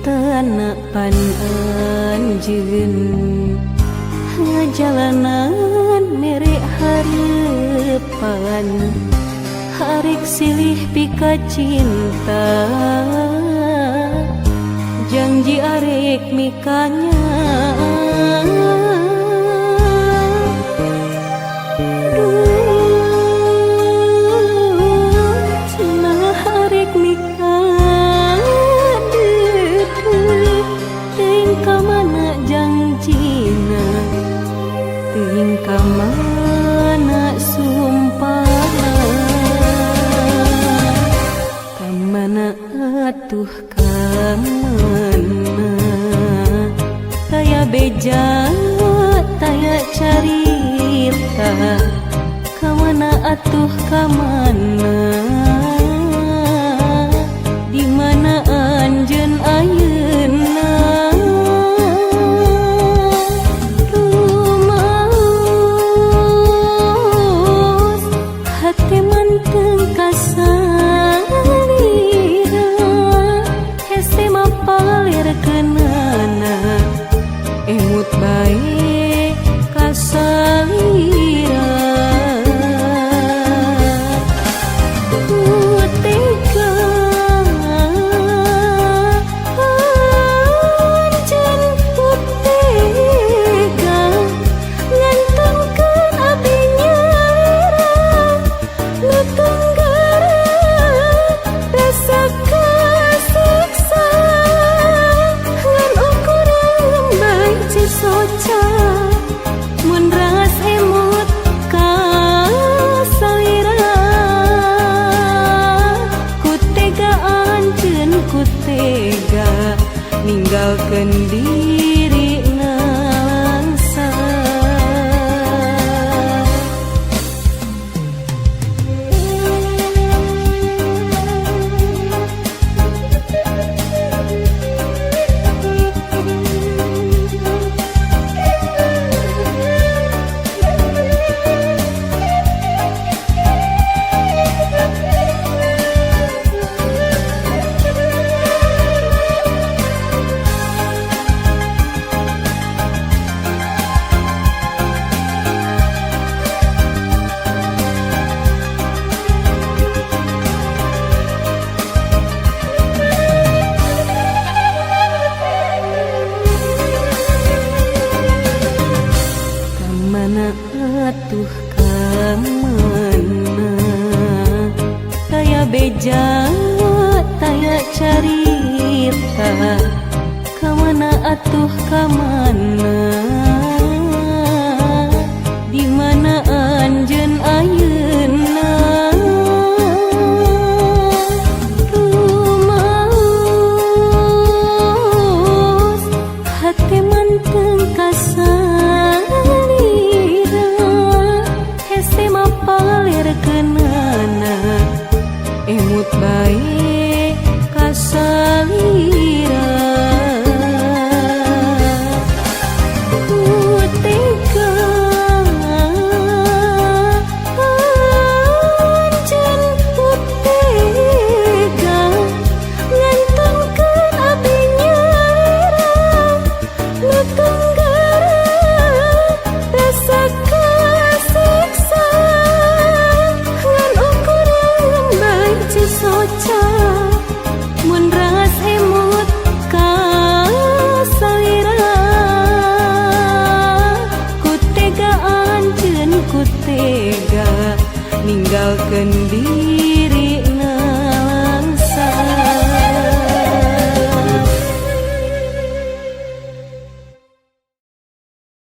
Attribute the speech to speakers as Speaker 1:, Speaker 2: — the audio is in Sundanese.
Speaker 1: tanah pan anjeun ngajalanan mere hareupan harek silih pika cinta janji arek mikanya cenah arek mikah teuing ka mana janjina teuing ka mana sumpahna ka mana atuh ka mana taya beja taya carita ka mana atuh ka mana di mana anjeun ayeuna rumaos hate manteng kasalira hese mapalirkeunana emut bae kasalira tega anjeun tega ngantongkeun abdi nyalira nu tunggara rasa kasiksa ngan ukuran bae cisoca mun ras emut ka salira kutega anjeun kutega ninggalkeun dirina langsa mana atuh ka mana taya beja taya carita ka mana atuh ka mana di mana anjeun ayeuna rumaos hate manteng kasalira hese mapalirkeunana emut bae kasalira tega anjeun tega ngantongkeun abdi nyalira nu tunggara rasa kasiksa ngan ukuran bae cisoca mun ras emut ka salira kutega anjeun kutega ninggalkeun diri